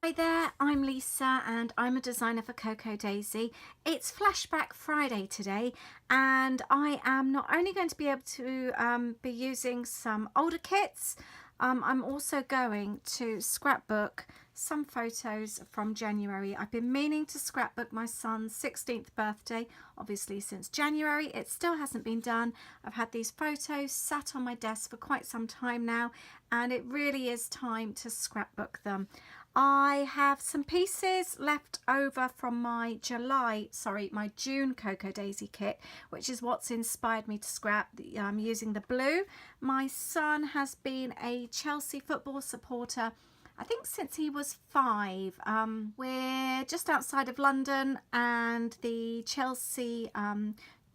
Hi there, I'm Lisa and I'm a designer for Cocoa Daisy. It's Flashback Friday today and I am not only going to be able to be using some older kits, I'm also going to scrapbook some photos from January. I've been meaning to scrapbook my son's 16th birthday, obviously since January. It still hasn't been done. I've had these photos sat on my desk for quite some time now and it really is time to scrapbook them. I have some pieces left over from my my June Cocoa Daisy kit, which is what's inspired me to scrap. I'm using the blue. My son has been a Chelsea football supporter, I think since he was 5. We're just outside of London and the Chelsea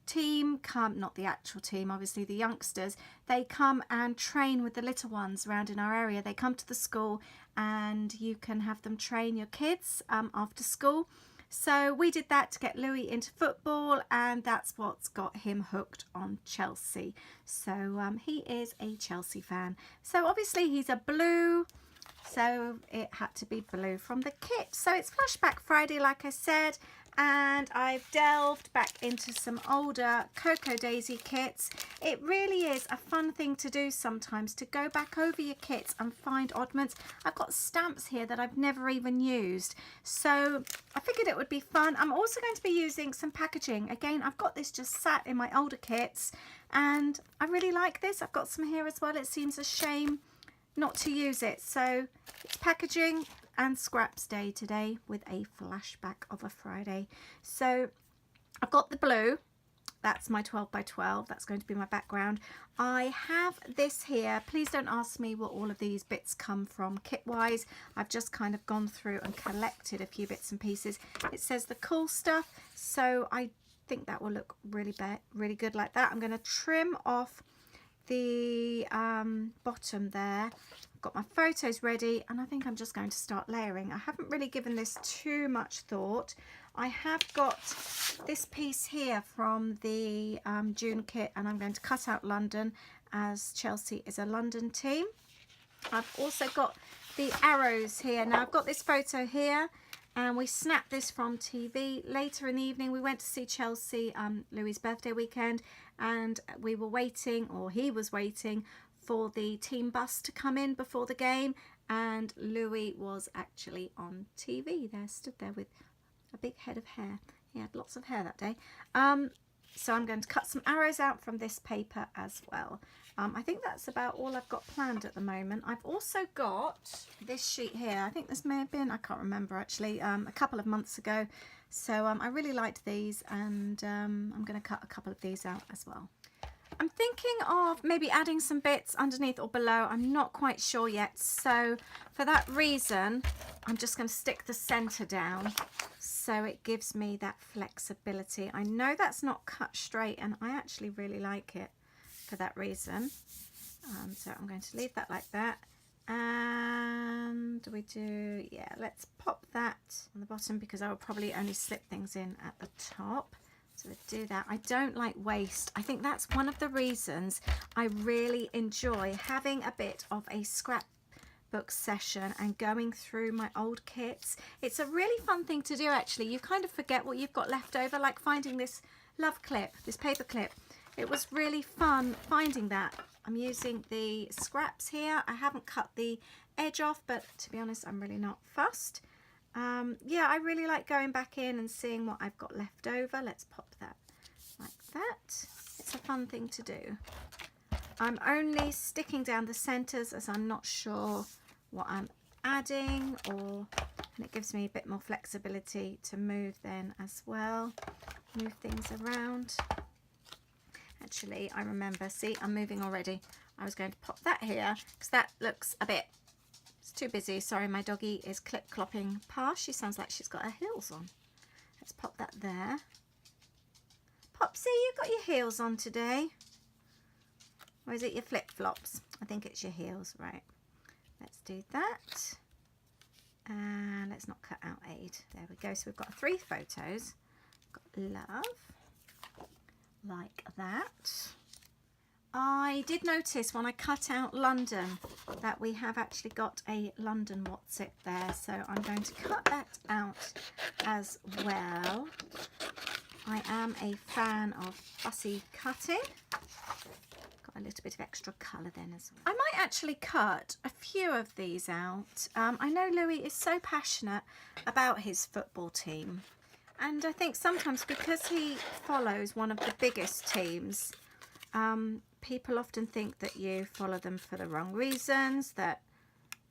team come, not the actual team, obviously the youngsters, they come and train with the little ones around in our area. They come to the school and you can have them train your kids after school. So we did that to get Louis into football and that's what's got him hooked on Chelsea. So he is a Chelsea fan. So obviously he's a blue, so it had to be blue from the kit. So it's Flashback Friday, like I said, and I've delved back into some older Cocoa Daisy kits. It really is a fun thing to do sometimes, to go back over your kits and find oddments. I've got stamps here that I've never even used, so I figured it would be fun. I'm also going to be using some packaging. Again, I've got this just sat in my older kits and I really like this. I've got some here as well. It seems a shame not to use it. So it's packaging and scraps day today with a flashback of a Friday. So I've got the blue, that's my 12 by 12, that's going to be my background. I have this here. Please don't ask me what all of these bits come from kit wise. I've just kind of gone through and collected a few bits and pieces. It says the cool stuff, so I think that will look really good like that. I'm going to trim off the bottom there. I've got my photos ready and I think I'm just going to start layering. I haven't really given this too much thought. I have got this piece here from the June kit and I'm going to cut out London as Chelsea is a London team. I've also got the arrows here. Now I've got this photo here and we snapped this from TV. Later in the evening we went to see Chelsea, Louis' birthday weekend, and we were waiting, or he was waiting, for the team bus to come in before the game, and Louis was actually on TV there, stood there with a big head of hair. He had lots of hair that day. So I'm going to cut some arrows out from this paper as well. I think that's about all I've got planned at the moment. I've also got this sheet here. I think this may have been, I can't remember actually, a couple of months ago. So I really liked these and I'm going to cut a couple of these out as well. I'm thinking of maybe adding some bits underneath or below. I'm not quite sure yet. So for that reason, I'm just going to stick the center down so it gives me that flexibility. I know that's not cut straight and I actually really like it for that reason. So I'm going to leave that like that. And let's pop that on the bottom because I will probably only slip things in at the top. So do that. I don't like waste. I think that's one of the reasons I really enjoy having a bit of a scrapbook session and going through my old kits. It's a really fun thing to do actually. You kind of forget what you've got left over, like finding this love clip, this paper clip. It was really fun finding that. I'm using the scraps here. I haven't cut the edge off, but to be honest, I'm really not fussed. Yeah, I really like going back in and seeing what I've got left over. Let's pop that like that. It's a fun thing to do. I'm only sticking down the centers as I'm not sure what I'm adding, and it gives me a bit more flexibility to move then as well. Move things around. Actually, I remember, see, I'm moving already. I was going to pop that here because that looks a bit, it's too busy. Sorry, my doggy is clip-clopping past. She sounds like she's got her heels on. Let's pop that there. Popsy, you got your heels on today. Or is it your flip-flops? I think it's your heels, right. Let's do that. And let's not cut out aid. There we go. So we've got 3 photos. Got love. Like that. I did notice when I cut out London that we have actually got a London what's it there, so I'm going to cut that out as well. I am a fan of fussy cutting. Got a little bit of extra colour then as well. I might actually cut a few of these out. I know Louis is so passionate about his football team, and I think sometimes because he follows one of the biggest teams, people often think that you follow them for the wrong reasons, that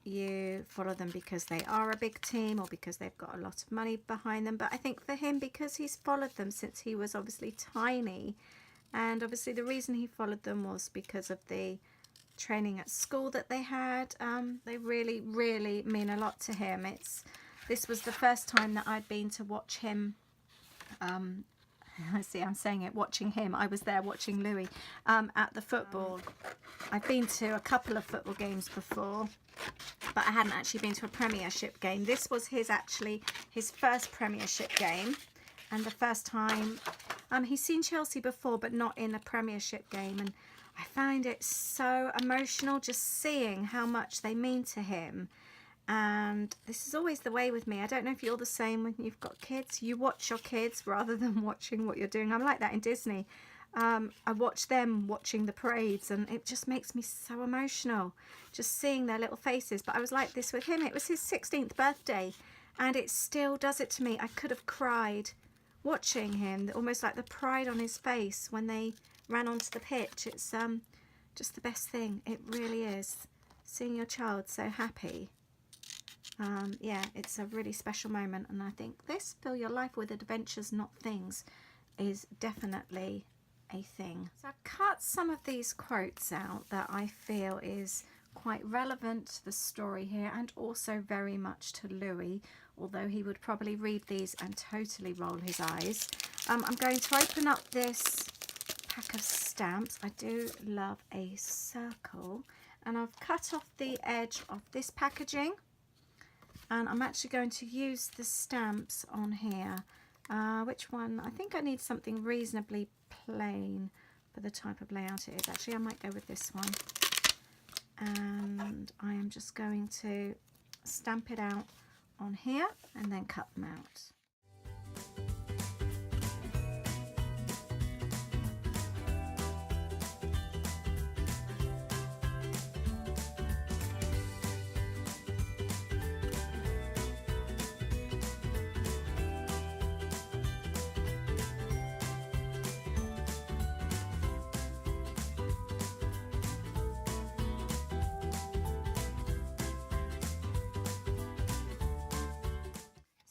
you follow them because they are a big team or because they've got a lot of money behind them. But I think for him, because he's followed them since he was obviously tiny, and obviously the reason he followed them was because of the training at school that they had, they really, really mean a lot to him. This was the first time that I'd been to watch him. I see I'm saying it, watching him. I was there watching Louis at the football. I've been to a couple of football games before, but I hadn't actually been to a Premiership game. This was his first Premiership game, and the first time he's seen Chelsea before, but not in a Premiership game. And I find it so emotional just seeing how much they mean to him. And this is always the way with me. I don't know if you're the same when you've got kids. You watch your kids rather than watching what you're doing. I'm like that in Disney. I watch them watching the parades, and it just makes me so emotional just seeing their little faces. But I was like this with him. It was his 16th birthday, and it still does it to me. I could have cried watching him, almost like the pride on his face when they ran onto the pitch. It's just the best thing. It really is. Seeing your child so happy. Yeah, it's a really special moment, and I think this Fill Your Life with Adventures Not Things is definitely a thing. So I've cut some of these quotes out that I feel is quite relevant to the story here, and also very much to Louis, although he would probably read these and totally roll his eyes. I'm going to open up this pack of stamps. I do love a circle, and I've cut off the edge of this packaging. And I'm actually going to use the stamps on here. Which one? I think I need something reasonably plain for the type of layout it is. Actually, I might go with this one. And I am just going to stamp it out on here and then cut them out.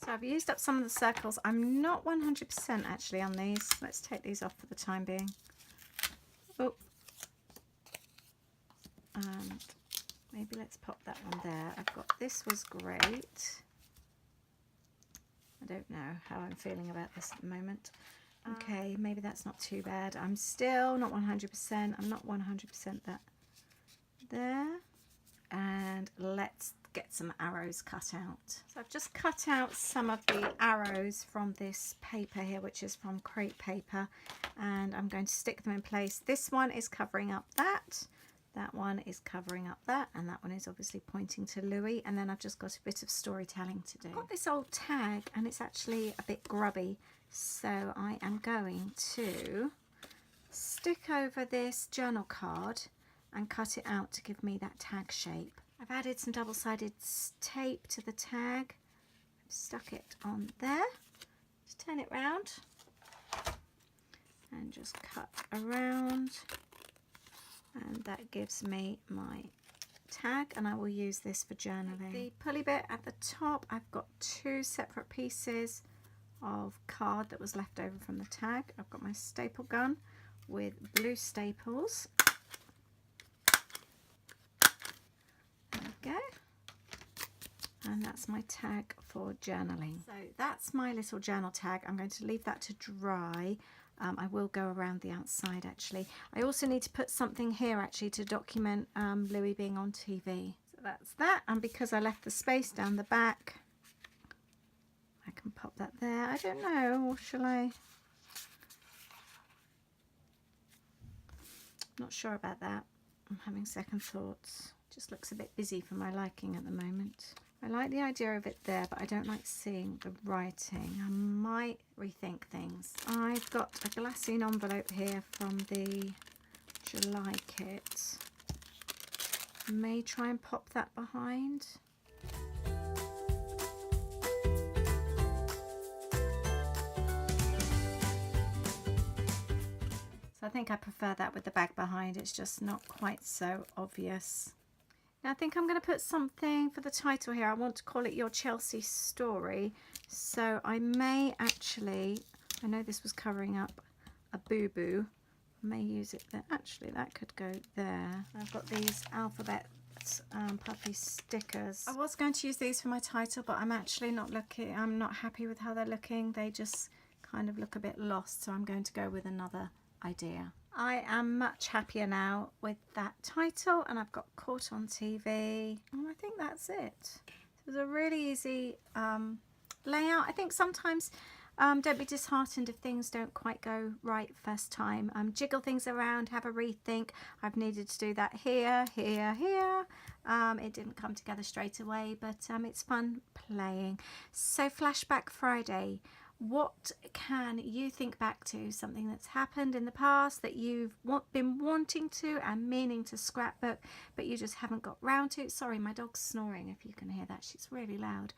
So I've used up some of the circles. I'm not 100% actually on these. Let's take these off for the time being. Oh, and maybe let's pop that one there. I've got this was great. I don't know how I'm feeling about this at the moment. Okay, maybe that's not too bad. I'm still not 100%. I'm not 100% that there. And let's get some arrows cut out. So I've just cut out some of the arrows from this paper here, which is from crepe paper, and I'm going to stick them in place. This one is covering up that one is covering up that, and that one is obviously pointing to Louis, and then I've just got a bit of storytelling to do. I've got this old tag and it's actually a bit grubby, so I am going to stick over this journal card and cut it out to give me that tag shape. I've added some double-sided tape to the tag. I've stuck it on there. Just turn it round and just cut around, and that gives me my tag, and I will use this for journaling. The pulley bit at the top, I've got two separate pieces of card that was left over from the tag. I've got my staple gun with blue staples. Go, and that's my tag for journaling. So that's my little journal tag. I'm going to leave that to dry. I will go around the outside actually. I also need to put something here actually to document Louis being on TV. So that's that, and because I left the space down the back, I can pop that there. I don't know, or shall I? Not sure about that. I'm having second thoughts. Just looks a bit busy for my liking at the moment. I like the idea of it there, but I don't like seeing the writing. I might rethink things. I've got a glassine envelope here from the July kit. May try and pop that behind. So I think I prefer that with the bag behind. It's just not quite so obvious. Now I think I'm going to put something for the title here. I want to call it Your Chelsea Story. So I may actually, I know this was covering up a boo-boo. I may use it there. Actually, that could go there. I've got these alphabet puppy stickers. I was going to use these for my title, but I'm actually not looking. I'm not happy with how they're looking. They just kind of look a bit lost. So I'm going to go with another idea. I am much happier now with that title, and I've got Caught on TV, and I think that's it. So it's a really easy layout. I think sometimes don't be disheartened if things don't quite go right first time. Jiggle things around, have a rethink. I've needed to do that here. It didn't come together straight away, but it's fun playing. So Flashback Friday. What can you think back to? Something that's happened in the past that you've been wanting to and meaning to scrapbook, but you just haven't got round to. Sorry, my dog's snoring, if you can hear that. She's really loud.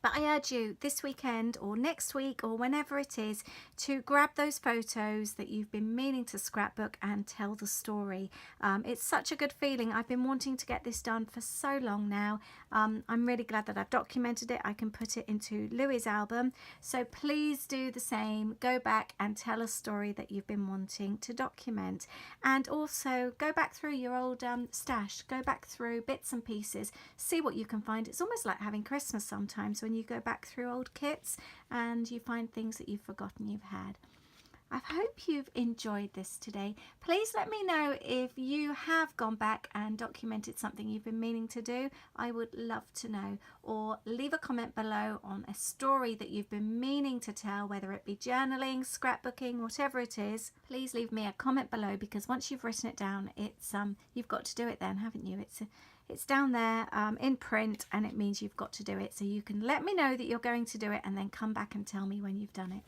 But I urge you this weekend or next week or whenever it is to grab those photos that you've been meaning to scrapbook and tell the story. It's such a good feeling. I've been wanting to get this done for so long now. I'm really glad that I've documented it. I can put it into Louie's album. So please do the same. Go back and tell a story that you've been wanting to document. And also go back through your old stash. Go back through bits and pieces. See what you can find. It's almost like having Christmas sometimes when you go back through old kits and you find things that you've forgotten you've had. I hope you've enjoyed this today. Please let me know if you have gone back and documented something you've been meaning to do. I would love to know. Or leave a comment below on a story that you've been meaning to tell, whether it be journaling, scrapbooking, whatever it is. Please leave me a comment below, because once you've written it down, it's you've got to do it then, haven't you? It's down there in print, and it means you've got to do it. So you can let me know that you're going to do it and then come back and tell me when you've done it.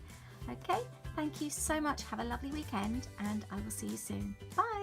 Okay, thank you so much. Have a lovely weekend, and I will see you soon. Bye.